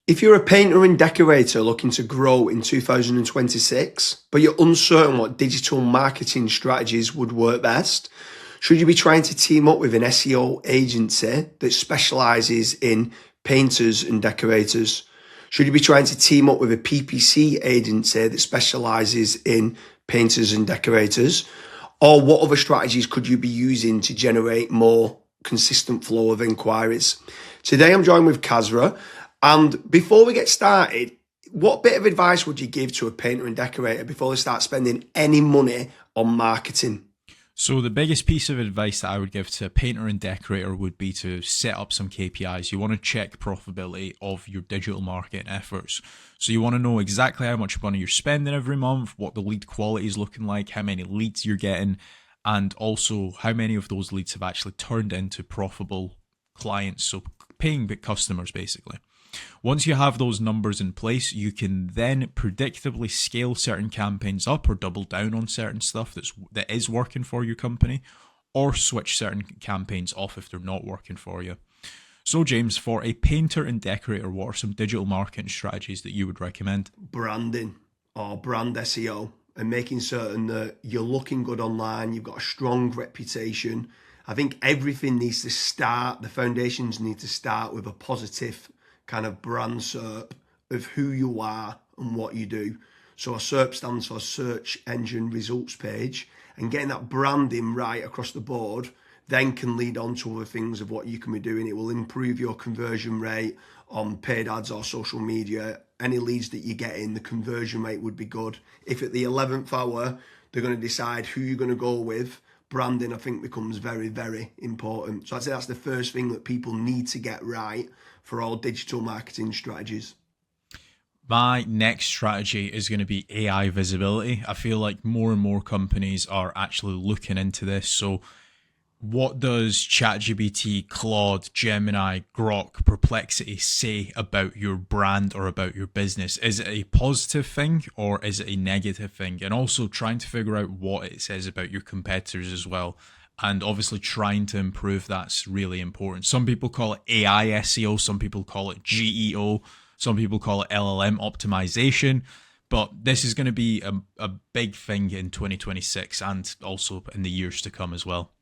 If you're a painter and decorator looking to grow in 2026, but you're uncertain what digital marketing strategies would work best, should you be trying to team up with an SEO agency that specializes in painters and decorators? Should you be trying to team up with a PPC agency that specializes in painters and decorators? Or what other strategies could you be using to generate more consistent flow of inquiries? Today I'm joined with Kasra. And before we get started, what bit of advice would you give to a painter and decorator before they start spending any money on marketing? So the biggest piece of advice that I would give to a painter and decorator would be to set up some KPIs. You want to check profitability of your digital marketing efforts. So you want to know exactly how much money you're spending every month, what the lead quality is looking like, how many leads you're getting, and also how many of those leads have actually turned into profitable clients, so paying big customers basically. Once you have those numbers in place, you can then predictably scale certain campaigns up or double down on certain stuff that is working for your company, or switch certain campaigns off if they're not working for you. So James, for a painter and decorator, what are some digital marketing strategies that you would recommend? Branding or brand SEO and making certain that you're looking good online, you've got a strong reputation. I think everything needs to start, the foundations need to start with a positive kind of brand SERP of who you are and what you do. So a SERP stands for search engine results page, and getting that branding right across the board then can lead on to other things of what you can be doing. It will improve your conversion rate on paid ads or social media. Any leads that you get in, the conversion rate would be good. If at the 11th hour they're going to decide who you're going to go with, branding I think becomes very, very important. So I'd say that's the first thing that people need to get right for all digital marketing strategies. My next strategy is going to be AI visibility. I feel like more and more companies are actually looking into this. So what does ChatGPT, Claude, Gemini, Grok, Perplexity say about your brand or about your business? Is it a positive thing or is it a negative thing? And also trying to figure out what it says about your competitors as well. And obviously trying to improve that's really important. Some people call it AI SEO, some people call it GEO, some people call it LLM optimization. But this is going to be a big thing in 2026 and also in the years to come as well.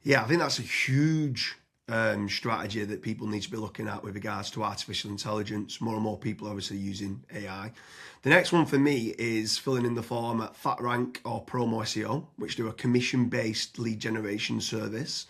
Yeah, I think that's a huge strategy that people need to be looking at with regards to artificial intelligence. More and more people are obviously using AI. The next one for me is filling in the form at FatRank or Promo SEO, which do a commission-based lead generation service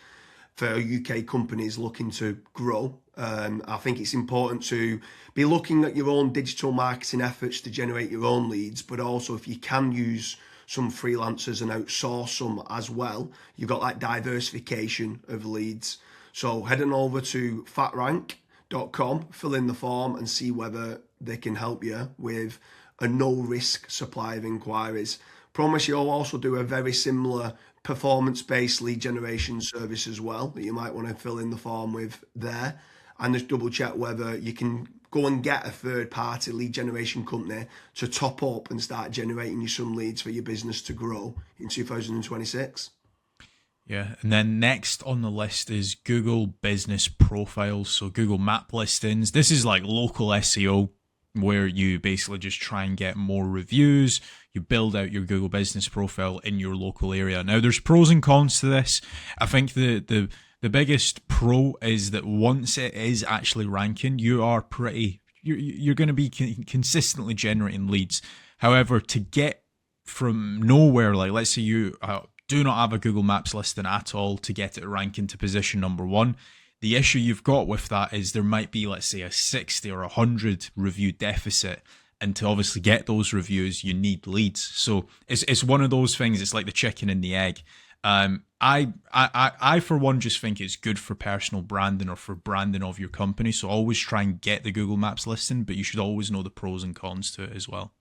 for UK companies looking to grow. I think it's important to be looking at your own digital marketing efforts to generate your own leads, but also if you can use some freelancers and outsource some as well, you've got that diversification of leads. So head on over to fatrank.com, fill in the form and see whether they can help you with a no risk supply of inquiries. Promise you'll also do a very similar performance-based lead generation service as well that you might want to fill in the form with there, and just double check whether you can go and get a third-party lead generation company to top up and start generating you some leads for your business to grow in 2026. Yeah, and then next on the list is Google Business Profiles, so Google Map listings. This is like local SEO where you basically just try and get more reviews. You build out your Google Business Profile in your local area. Now, there's pros and cons to this. I think the biggest pro is that once it is actually ranking, you're going to be consistently generating leads. However, to get from nowhere, like let's say you do not have a Google Maps listing at all, to get it ranking to position number one, the issue you've got with that is there might be, let's say, a 60 or 100 review deficit. And to obviously get those reviews, you need leads. So it's one of those things. It's like the chicken and the egg. I for one just think it's good for personal branding or for branding of your company. So always try and get the Google Maps listing, but you should always know the pros and cons to it as well.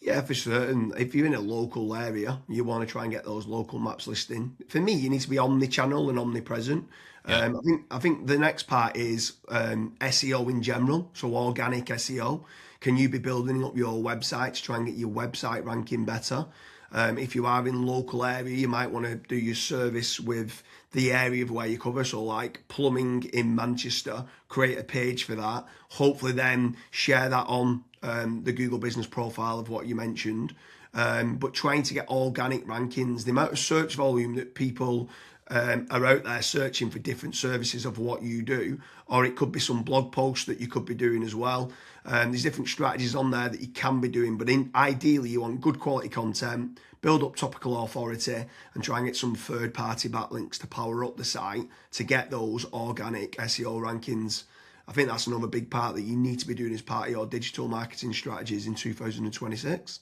Yeah, for certain. If you're in a local area, you want to try and get those local maps listing. For me, you need to be omni-channel and omnipresent. Yeah. I think the next part is SEO in general, so organic SEO. Can you be building up your website to try and get your website ranking better? If you are in local area, you might want to do your service with the area of where you cover. So like plumbing in Manchester, create a page for that. Hopefully then share that on the Google business profile of what you mentioned. But trying to get organic rankings, the amount of search volume that people are out there searching for different services of what you do, or it could be some blog posts that you could be doing as well. There's different strategies on there that you can be doing, but ideally you want good quality content, build up topical authority, and try and get some third-party backlinks to power up the site to get those organic SEO rankings. I think that's another big part that you need to be doing as part of your digital marketing strategies in 2026.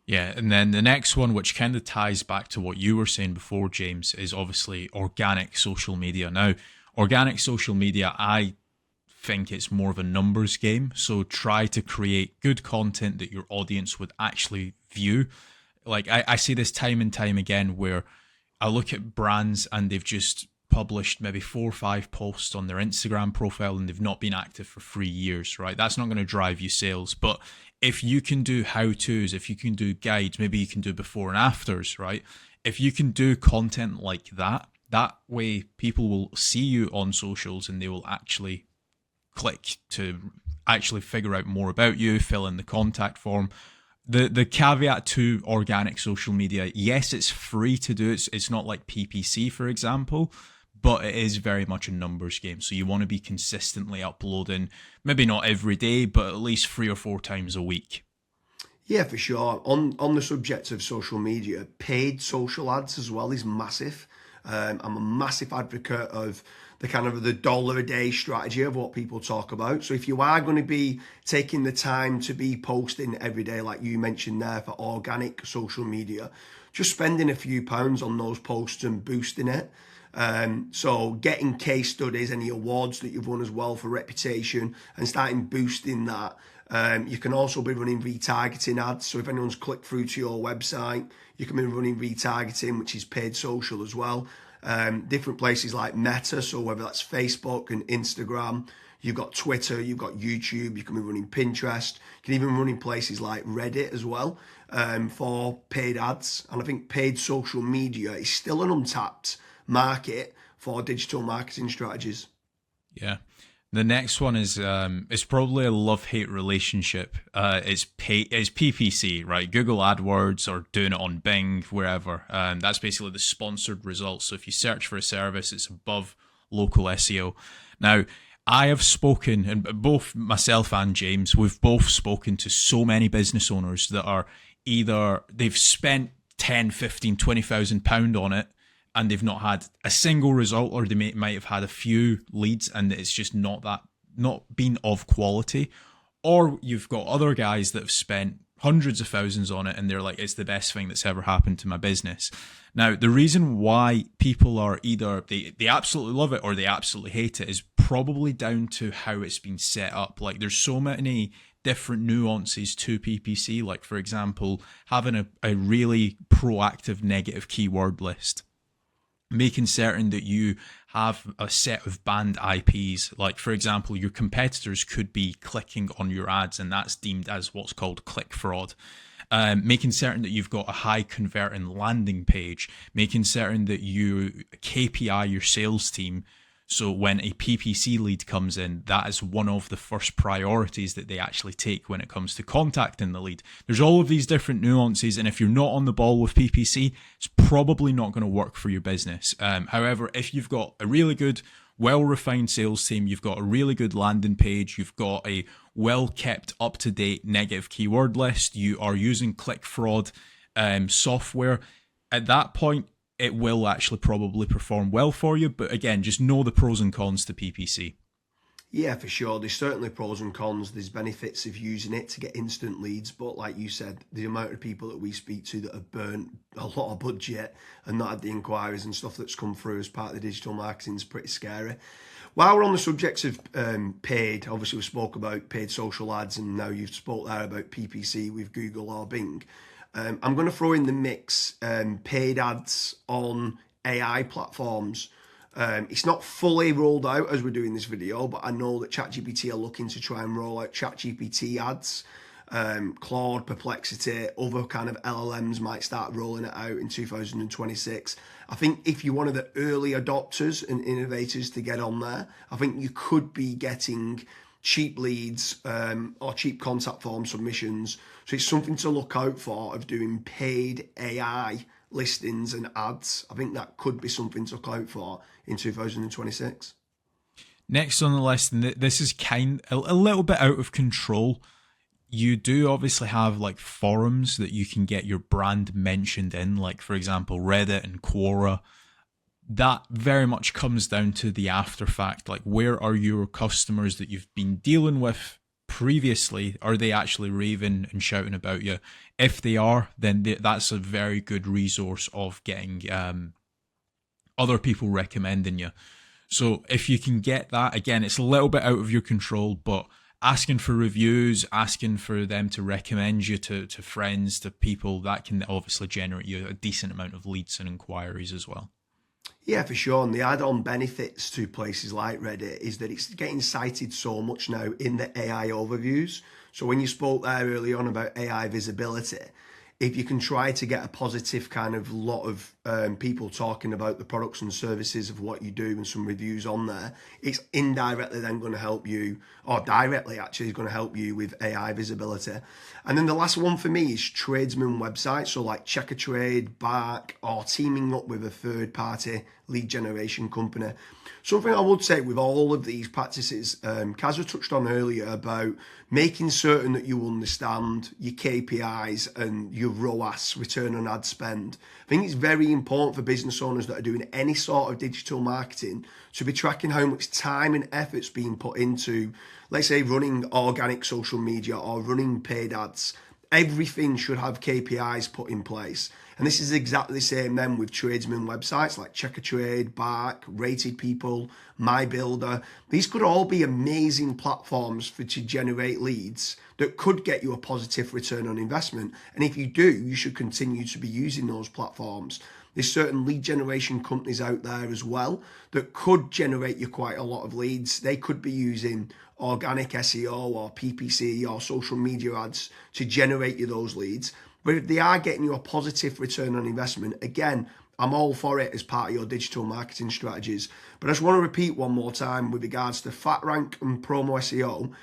Yeah, and then the next one, which kind of ties back to what you were saying before, James, is obviously organic social media. Now, organic social media, I think it's more of a numbers game. So try to create good content that your audience would actually view. Like I see this time and time again where I look at brands and they've just published maybe 4 or 5 posts on their Instagram profile and they've not been active for 3 years, right? That's not going to drive you sales. But if you can do how-tos, if you can do guides, maybe you can do before and afters, right? If you can do content like that, that way people will see you on socials and they will actually click to actually figure out more about you, fill in the contact form. The caveat to organic social media, yes, it's free to do. It's not like PPC, for example, but it is very much a numbers game. So you want to be consistently uploading, maybe not every day, but at least 3 or 4 times a week. Yeah, for sure. On the subject of social media, paid social ads as well is massive. I'm a massive advocate of the kind of the dollar a day strategy of what people talk about. So if you are going to be taking the time to be posting every day, like you mentioned there, for organic social media, just spending a few pounds on those posts and boosting it. So getting case studies, any awards that you've won as well for reputation, and starting boosting that. You can also be running retargeting ads. So if anyone's clicked through to your website, you can be running retargeting, which is paid social as well. Different places like Meta, so whether that's Facebook and Instagram, you've got Twitter, you've got YouTube, you can be running Pinterest, you can even run in places like Reddit as well for paid ads. And I think paid social media is still an untapped market for digital marketing strategies. Yeah. The next one is it's probably a love-hate relationship. It's PPC, right? Google AdWords or doing it on Bing, wherever. That's basically the sponsored results. So if you search for a service, it's above local SEO. Now, I have spoken, and both myself and James, we've both spoken to so many business owners that are either they've spent 10, 15, 20,000 pound on it, and they've not had a single result, or they might have had a few leads and it's just not been of quality. Or you've got other guys that have spent hundreds of thousands on it and they're like, it's the best thing that's ever happened to my business. Now, the reason why people are either they absolutely love it or they absolutely hate it is probably down to how it's been set up. Like there's so many different nuances to PPC, like for example, having a really proactive negative keyword list, making certain that you have a set of banned IPs. Like, for example, your competitors could be clicking on your ads, and that's deemed as what's called click fraud. Making certain that you've got a high converting landing page, making certain that you KPI your sales team. So when a PPC lead comes in, that is one of the first priorities that they actually take when it comes to contacting the lead. There's all of these different nuances, and if you're not on the ball with PPC, it's probably not going to work for your business. However, if you've got a really good, well-refined sales team, you've got a really good landing page, you've got a well-kept, up-to-date negative keyword list, you are using click fraud software, at that point, it will actually probably perform well for you. But again, just know the pros and cons to PPC. Yeah, for sure. There's certainly pros and cons. There's benefits of using it to get instant leads. But like you said, the amount of people that we speak to that have burnt a lot of budget and not had the inquiries and stuff that's come through as part of the digital marketing is pretty scary. While we're on the subject of paid, obviously we spoke about paid social ads, and now you've spoke there about PPC with Google or Bing. I'm going to throw in the mix paid ads on AI platforms. It's not fully rolled out as we're doing this video, but I know that ChatGPT are looking to try and roll out ChatGPT ads. Claude, Perplexity, other kind of LLMs might start rolling it out in 2026. I think if you're one of the early adopters and innovators to get on there, I think you could be getting cheap leads or cheap contact form submissions. So it's something to look out for of doing paid AI listings and ads. I think that could be something to look out for in 2026. Next on the list, and this is a little bit out of control. You do obviously have like forums that you can get your brand mentioned in, like for example Reddit and Quora. That very much comes down to the after fact, like where are your customers that you've been dealing with previously, are they actually raving and shouting about you? If they are, then that's a very good resource of getting other people recommending you. So if you can get that, again, it's a little bit out of your control, but asking for reviews, asking for them to recommend you to friends, to people, that can obviously generate you a decent amount of leads and inquiries as well. Yeah, for sure. And the add-on benefits to places like Reddit is that it's getting cited so much now in the AI overviews. So when you spoke there early on about AI visibility, if you can try to get a positive kind of lot of people talking about the products and services of what you do and some reviews on there, it's indirectly then going to help you, or directly actually is going to help you with AI visibility. And then the last one for me is tradesman websites, so like Check a Trade, Bark, or teaming up with a third party lead generation company. Something I would say with all of these practices, Kasra touched on earlier about making certain that you understand your KPIs and your ROAS, return on ad spend. I think it's very important for business owners that are doing any sort of digital marketing to be tracking how much time and effort's being put into, let's say, running organic social media or running paid ads. Everything should have KPIs put in place. And this is exactly the same then with tradesman websites like Check a Trade, Bark, Rated People, My Builder. These could all be amazing platforms to generate leads that could get you a positive return on investment. And if you do, you should continue to be using those platforms. There's certain lead generation companies out there as well that could generate you quite a lot of leads. They could be using organic SEO or PPC or social media ads to generate you those leads. But if they are getting you a positive return on investment, again, I'm all for it as part of your digital marketing strategies. But I just want to repeat one more time with regards to FatRank and Promo SEO.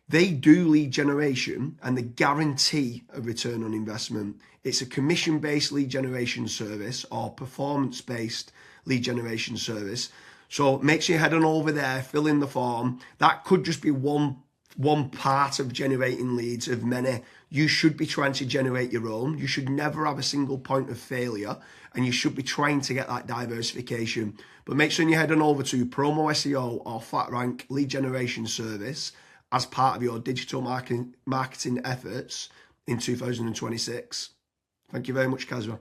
They do lead generation and they guarantee a return on investment. It's a commission-based lead generation service or performance-based lead generation service. So make sure you head on over there, fill in the form. That could just be one part of generating leads of many. You should be trying to generate your own. You should never have a single point of failure, and you should be trying to get that diversification. But make sure you head on over to Promo SEO or FatRank lead generation service as part of your digital marketing efforts in 2026. Thank you very much, Kasra.